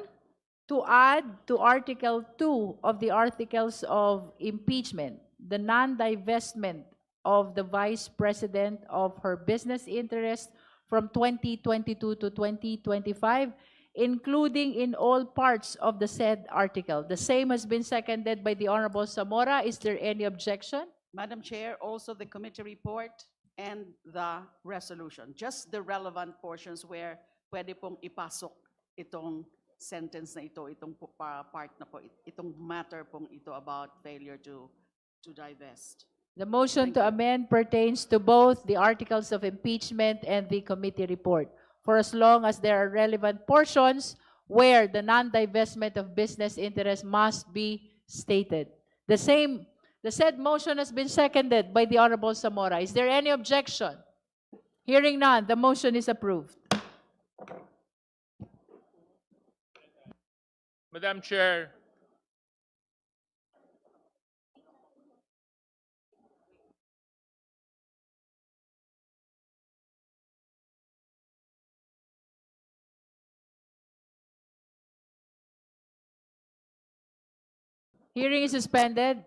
to add to Article 2 of the Articles of Impeachment the non-divestment of the Vice President of her business interest from 2022 to 2025, including in all parts of the said article. The same has been seconded by the Honorable Zamora. Is there any objection? Madam Chair, also the committee report and the resolution, just the relevant portions where pwede pong ipasok itong sentence na ito, itong part na po, itong matter pong ito about failure to divest. The motion to amend pertains to both the articles of impeachment and the committee report, for as long as there are relevant portions where the non-divestment of business interest must be stated. The said motion has been seconded by the Honorable Zamora. Is there any objection? Hearing none, the motion is approved. Madam Chair, Hearing is suspended.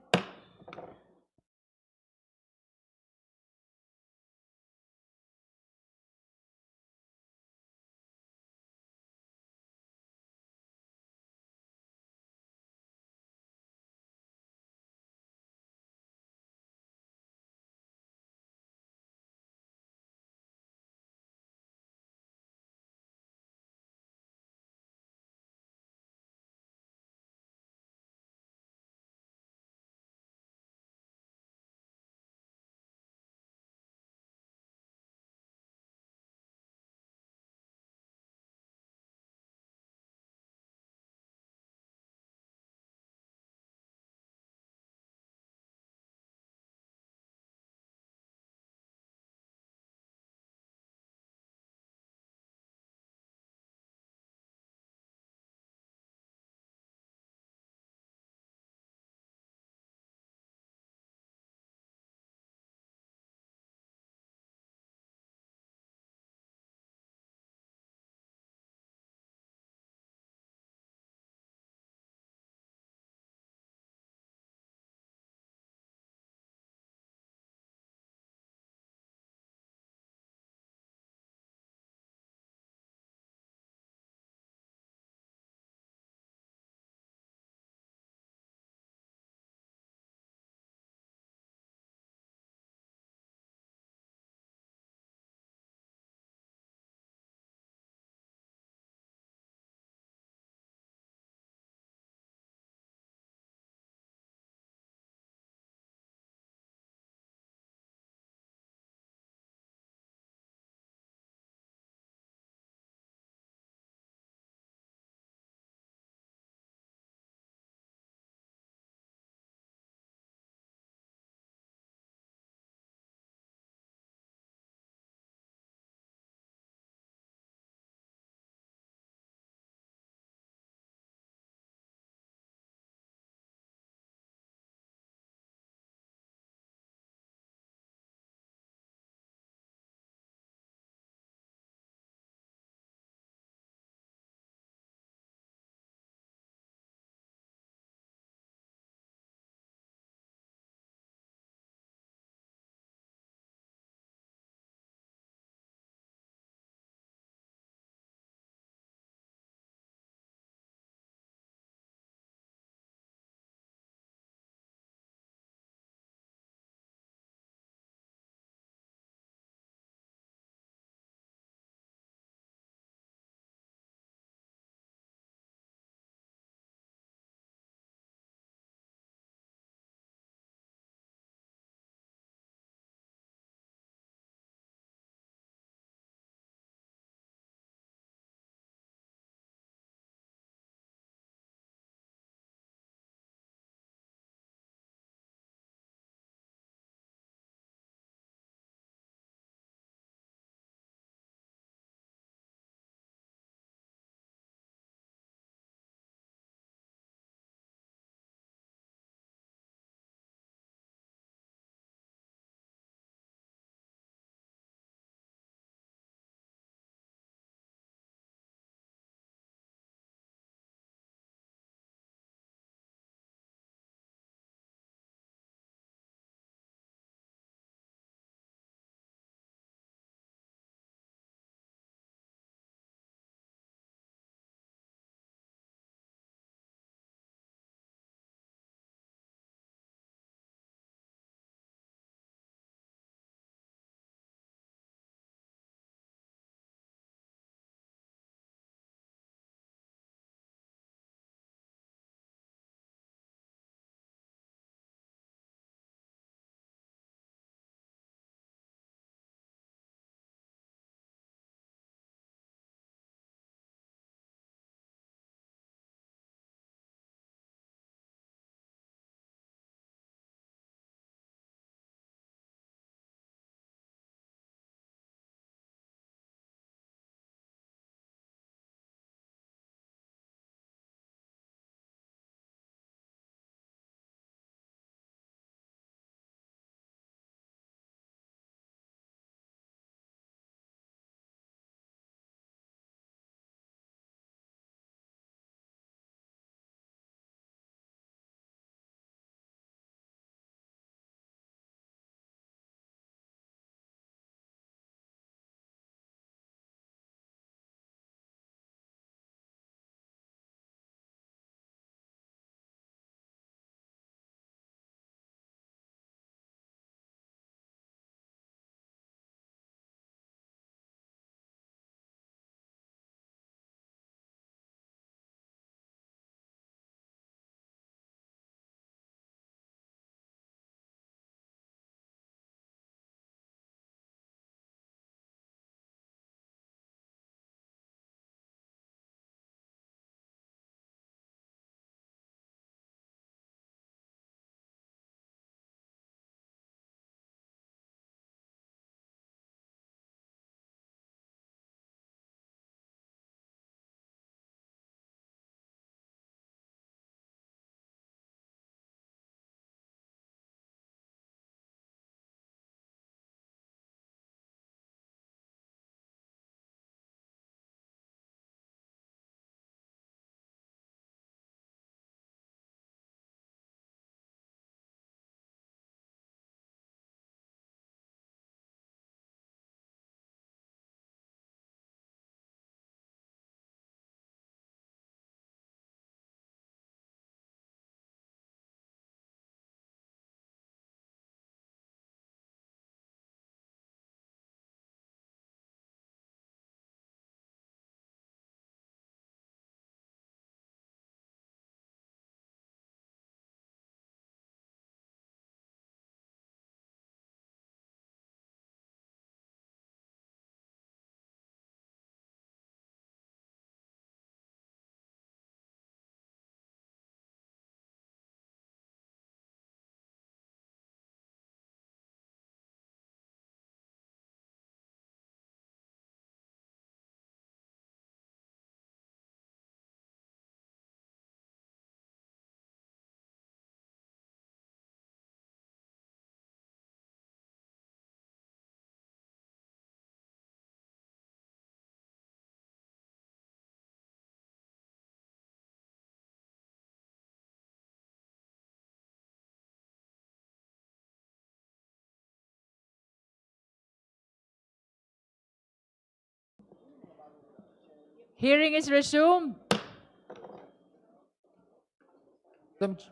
Hearing is resumed.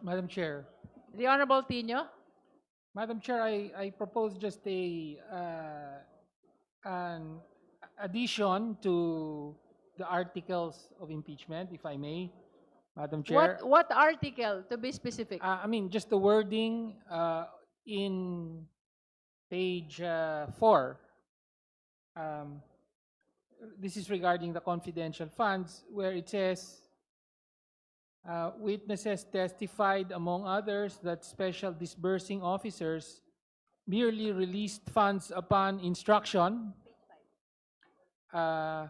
Madam Chair. The Honorable Tino. Madam Chair, I propose just an addition to the articles of impeachment, if I may, Madam Chair. What article, to be specific? I mean, just the wording in page 4. This is regarding the confidential funds, where it says, witnesses testified, among others, that special disbursing officers merely released funds upon instruction. I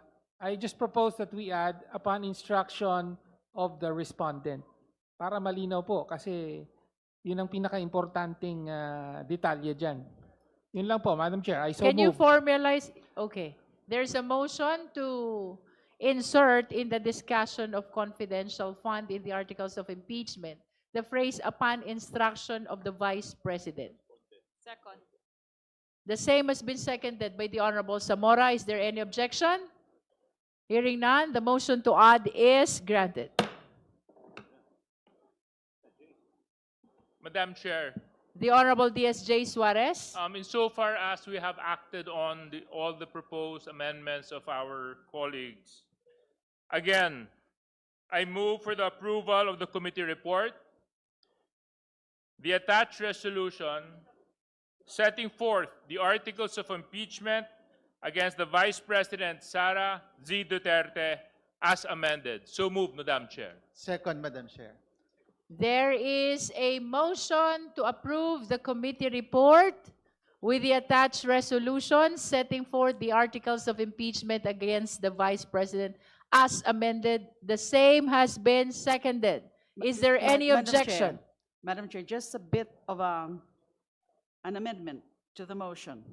just propose that we add upon instruction of the respondent. Para malinaw po, kasi yun ang pinaka-importanting detalye dyan. Yun lang po, Madam Chair. I so Can you move. formalize? Okay. There's a motion to insert in the discussion of confidential fund in the articles of impeachment the phrase upon instruction of the Vice President. Second. The same has been seconded by the Honorable Zamora. Is there any objection? Hearing none, the motion to add is granted. Madam Chair, The Honorable D.S.J. Suarez. insofar as we have acted on all the proposed amendments of our colleagues, again, I move for the approval of the committee report, the attached resolution setting forth the articles of impeachment against the Vice President Sara Duterte as amended. So moved, Madam Chair. Second, Madam Chair. There is a motion to approve the committee report with the attached resolution setting forth the articles of impeachment against the Vice President as amended. The same has been seconded. Is there any objection? Madam Chair, just a bit of an amendment to the motion.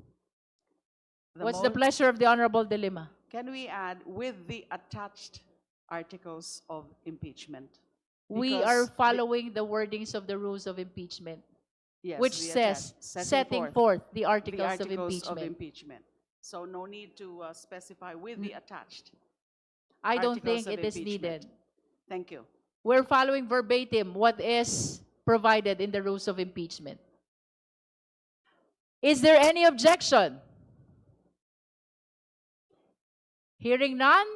What's the pleasure of the Honorable De Lima? Can we add with the attached articles of impeachment? We Because are the- following the wordings of the rules of impeachment, Yes, which the says attached, setting forth the the articles of articles of impeachment. impeachment. So no need to specify with the attached. I don't articles think of it is impeachment. needed. Thank you. We're following verbatim what is provided in the rules of impeachment. Is there any objection? Hearing none,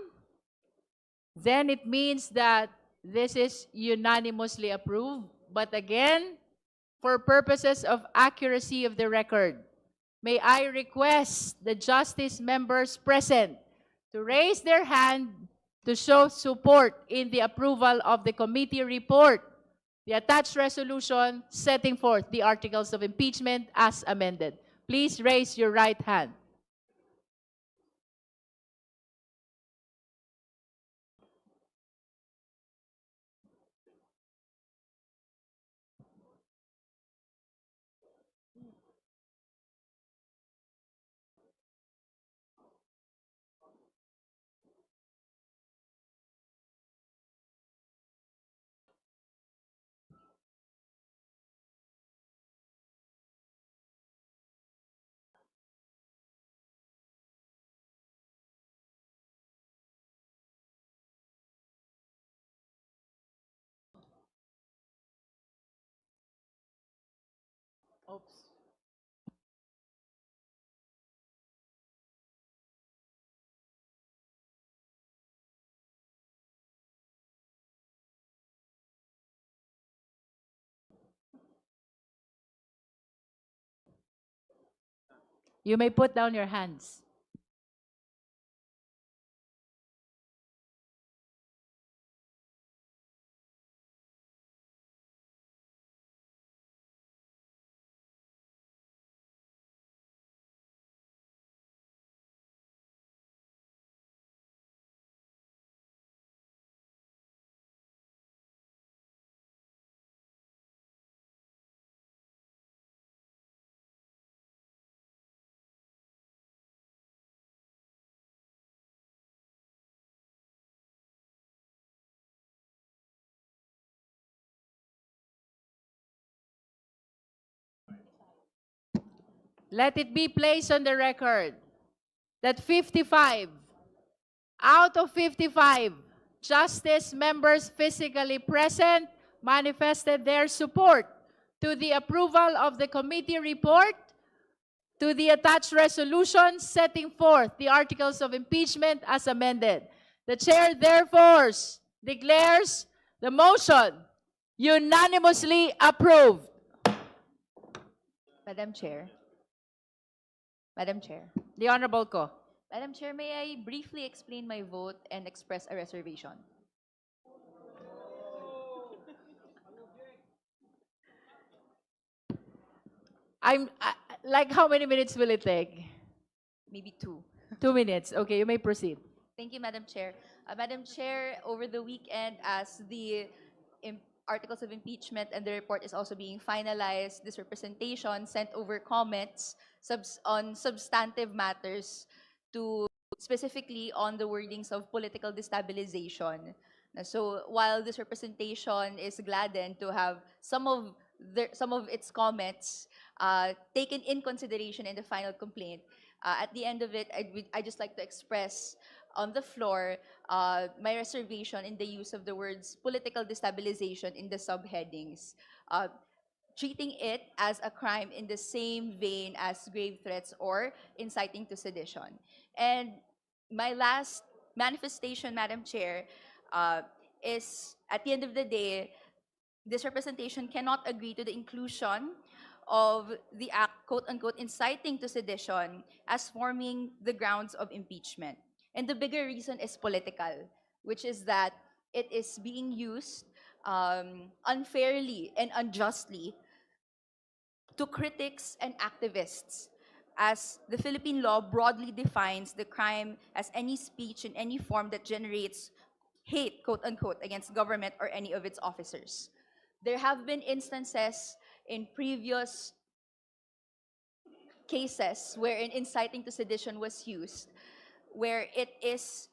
then it means that this is unanimously approved. But again, for purposes of accuracy of the record, may I request the justice members present to raise their hand to show support in the approval of the committee report, the attached resolution setting forth the articles of impeachment as amended. Please raise your right hand. Oops. You may put down your hands. Let it be placed on the record that 55 Out of 55, Justice members physically present manifested their support to the approval of the committee report, to the attached resolution setting forth the articles of impeachment as amended. The chair therefore declares the motion unanimously approved. Madam Chair. Madam Chair. The Honorable Ko. Madam Chair, may I briefly explain my vote and express a reservation? Like how many minutes will it take? Maybe two. 2 minutes. Okay, you may proceed. Thank you, Madam Chair. Madam Chair, over the weekend, as the articles of impeachment and the report is also being finalized, this representation sent over comments on substantive matters to specifically on the wordings of political destabilization. So while this representation is gladdened to have some of its comments taken in consideration in the final complaint, at the end of it, I'd just like to express on the floor my reservation in the use of the words political destabilization in the subheadings, treating it as a crime in the same vein as grave threats or inciting to sedition. And my last manifestation, Madam Chair, is at the end of the day, this representation cannot agree to the inclusion of the act, quote-unquote, inciting to sedition as forming the grounds of impeachment. And the bigger reason is political, which is that it is being used unfairly and unjustly to critics and activists, as the Philippine law broadly defines the crime as any speech in any form that generates hate, quote-unquote, against government or any of its officers. There have been instances in previous cases wherein inciting to sedition was used, where it is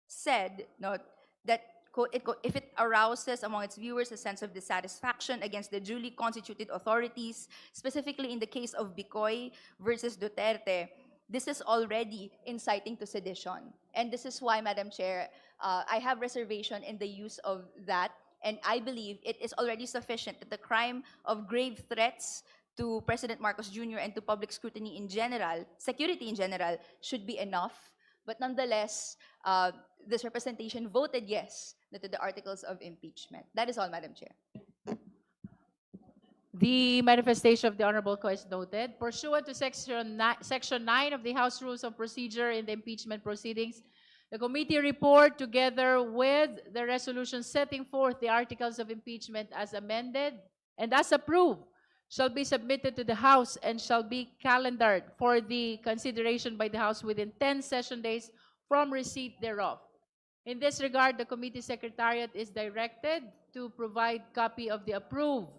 said that quote, if it arouses among its viewers a sense of dissatisfaction against the duly constituted authorities, specifically in the case of Bicoy versus Duterte, this is already inciting to sedition. And this is why, Madam Chair, I have reservation in the use of that. And I believe it is already sufficient that the crime of grave threats to President Marcos Jr. and to public scrutiny in general, security in general, should be enough. But nonetheless, this representation voted yes to the articles of impeachment. That is all, Madam Chair. The manifestation of the Honorable Ko is noted. Pursuant to Section 9 of the House Rules of Procedure in the impeachment proceedings, the committee report, together with the resolution setting forth the articles of impeachment as amended and as approved, shall be submitted to the House and shall be calendared for the consideration by the House within 10 session days from receipt thereof. In this regard, the committee secretariat is directed to provide copy of the approved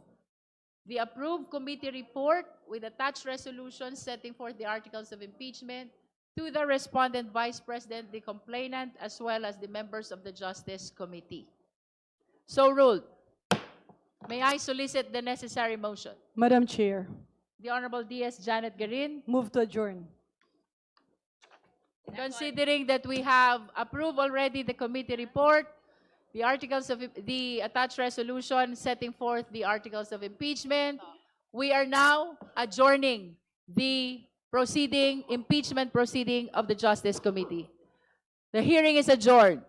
committee report with attached resolution setting forth the articles of impeachment to the respondent Vice President, the complainant, as well as the members of the Justice Committee. So ruled. May I solicit the necessary motion? Madam Chair, The Honorable D.S. Janet Garin, move to adjourn. considering that we have approved already the committee report, the articles of the attached resolution setting forth the articles of impeachment, we are now adjourning the impeachment proceeding of the Justice Committee. The hearing is adjourned.